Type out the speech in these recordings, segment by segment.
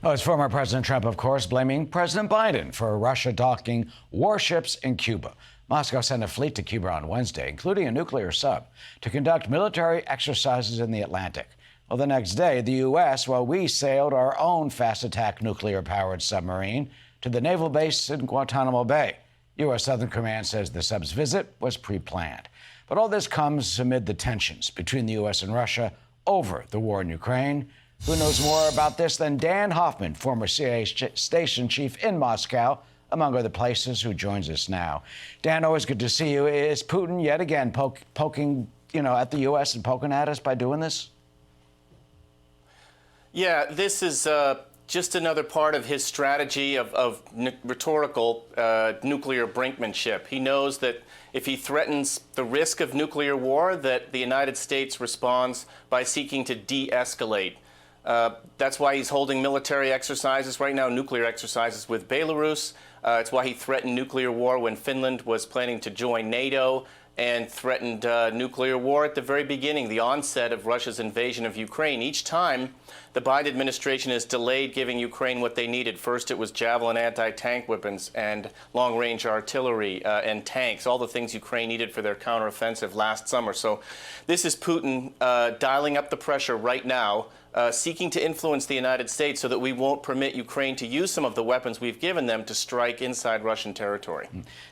Oh, it's former President Trump, of course, blaming President Biden for Russia docking warships in Cuba. Moscow sent a fleet to Cuba on Wednesday, including a nuclear sub, to conduct military exercises in the Atlantic. Well, the next day, the U.S., we sailed our own fast-attack nuclear-powered submarine to the naval base in Guantanamo Bay. U.S. Southern Command says the sub's visit was pre-planned. But all this comes amid the tensions between the U.S. and Russia over the war in Ukraine. Who knows more about this than Dan Hoffman, former CIA station chief in Moscow, among other places, who joins us now. Dan, always good to see you. Is Putin yet again poking, at the U.S. and poking at us by doing this? Yeah, this is just another part of his strategy of rhetorical nuclear brinkmanship. He knows that if he threatens the risk of nuclear war, that the United States responds by seeking to de-escalate. That's why he's holding military exercises right now, nuclear exercises with Belarus. It's why he threatened nuclear war when Finland was planning to join NATO, and threatened nuclear war at the very beginning, the onset of Russia's invasion of Ukraine. Each time, the Biden administration has delayed giving Ukraine what they needed. First, it was Javelin anti-tank weapons and long-range artillery and tanks, all the things Ukraine needed for their counteroffensive last summer. So this is Putin dialing up the pressure right now, seeking to influence the United States so that we won't permit Ukraine to use some of the weapons we've given them to strike inside Russian territory.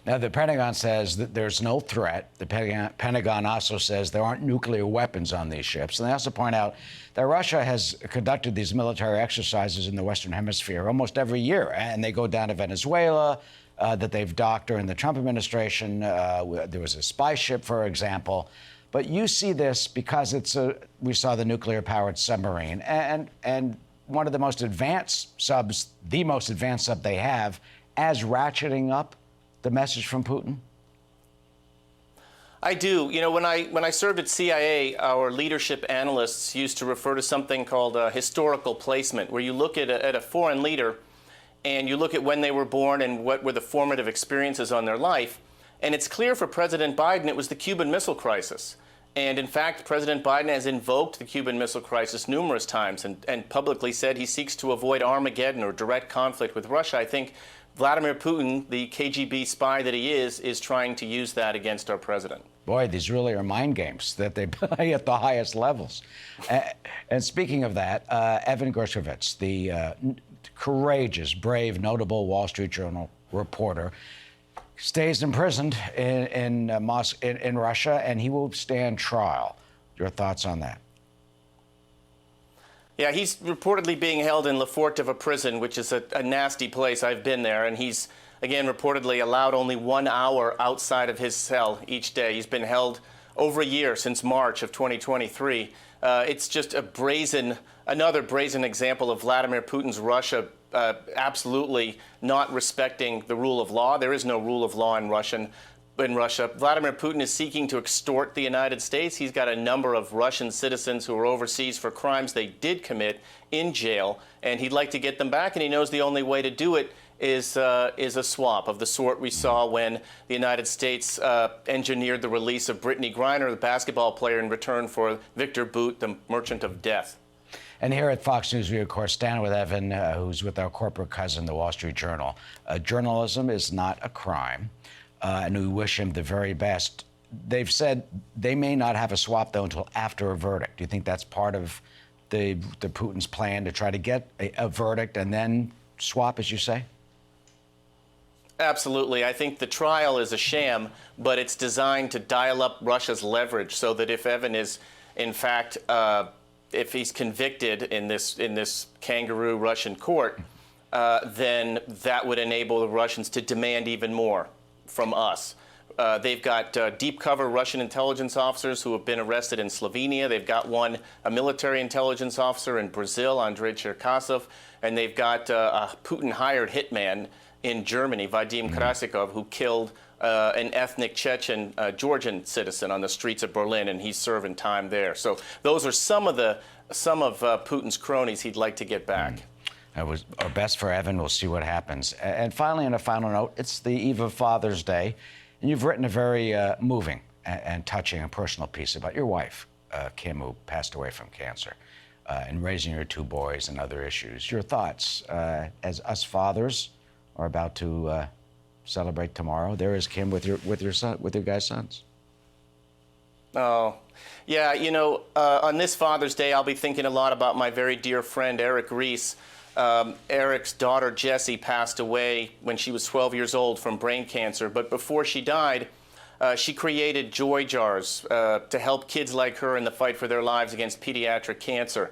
Now, the Pentagon says that there's no threat. The Pentagon also says there aren't nuclear weapons on these ships. And they also point out that Russia has conducted these military exercises in the Western Hemisphere almost every year. And they go down to Venezuela, that they've docked during the Trump administration. There was a spy ship, for example. But you see this because we saw the nuclear-powered submarine, and one of the most advanced subs, the most advanced sub they have, as ratcheting up the message from Putin? I do. When I served at CIA, our leadership analysts used to refer to something called historical placement, where you look at a foreign leader and you look at when they were born and what were the formative experiences on their life. And it's clear for President Biden it was the Cuban Missile Crisis. And in fact, President Biden has invoked the Cuban Missile Crisis numerous times and publicly said he seeks to avoid Armageddon or direct conflict with Russia. I think Vladimir Putin, the KGB spy that he is trying to use that against our president. Boy, these really are mind games that they play at the highest levels. And speaking of that, Evan Gershkovich, the courageous, brave, notable Wall Street Journal reporter, stays imprisoned in Russia, and he will stand trial. Your thoughts on that? Yeah, he's reportedly being held in Lefortovo prison, which is a nasty place. I've been there, and he's, again, reportedly allowed only 1 hour outside of his cell each day. He's been held over a year, since March of 2023. It's just another brazen example of Vladimir Putin's Russia absolutely not respecting the rule of law. There is no rule of law in Russia. Vladimir Putin is seeking to extort the United States. He's got a number of Russian citizens who are overseas for crimes they did commit in jail, and he'd like to get them back, and he knows the only way to do it is a swap of the sort we saw when the United States engineered the release of Brittany Griner, the basketball player, in return for Victor Bout, the merchant of death. And here at Fox News, we, of course, stand with Evan, who's with our corporate cousin, the Wall Street Journal. Journalism is not a crime, and we wish him the very best. They've said they may not have a swap, though, until after a verdict. Do you think that's part of the Putin's plan to try to get a verdict and then swap, as you say? Absolutely. I think the trial is a sham, but it's designed to dial up Russia's leverage so that if Evan is, in fact, if he's convicted in this kangaroo Russian court, then that would enable the Russians to demand even more from us. They've got deep cover Russian intelligence officers who have been arrested in Slovenia. They've got a military intelligence officer in Brazil, Andrei Cherkasov, and they've got a Putin-hired hitman in Germany, Vadim Krasikov, who killed an ethnic Chechen Georgian citizen on the streets of Berlin, and he's serving time there. So those are some of Putin's cronies he'd like to get back. That was our best for Evan. We'll see what happens. And finally, on a final note, it's the eve of Father's Day, and you've written a very moving and touching and personal piece about your wife, Kim, who passed away from cancer. in raising your two boys and other issues. Your thoughts as us fathers are about to celebrate tomorrow. There is Kim with your son, with your guys' sons. Oh, yeah. You know, on this Father's Day, I'll be thinking a lot about my very dear friend Eric Reese. Eric's daughter Jessie passed away when she was 12 years old from brain cancer. But before she died, she created joy jars to help kids like her in the fight for their lives against pediatric cancer.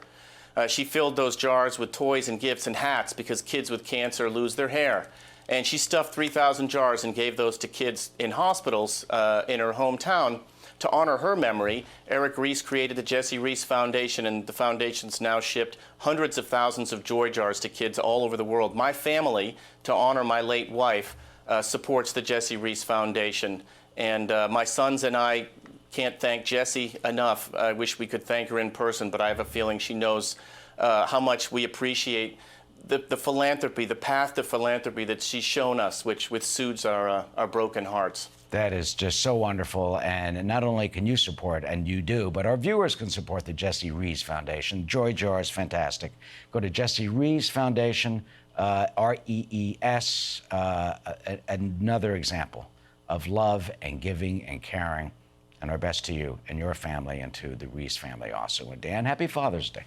She filled those jars with toys and gifts and hats because kids with cancer lose their hair. And she stuffed 3,000 jars and gave those to kids in hospitals in her hometown. To honor her memory, Eric Reese created the Jessie Reese Foundation, and the foundation's now shipped hundreds of thousands of joy jars to kids all over the world. My family, to honor my late wife, supports the Jessie Reese Foundation. And my sons and I can't thank Jessie enough. I wish we could thank her in person, but I have a feeling she knows how much we appreciate the philanthropy, the path to philanthropy that she's shown us, which soothes our broken hearts. That is just so wonderful, and not only can you support, and you do, but our viewers can support the Jessie Reese Foundation. Joy Jar is fantastic. Go to Jessie Reese Foundation, REES, another example of love and giving and caring, and our best to you and your family and to the Reese family also. And Dan, happy Father's Day.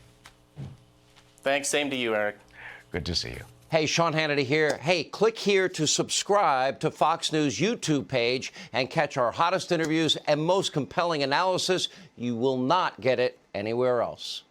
Thanks, same to you, Eric. Good to see you. Hey, Sean Hannity here. Hey, click here to subscribe to Fox News YouTube page and catch our hottest interviews and most compelling analysis. You will not get it anywhere else.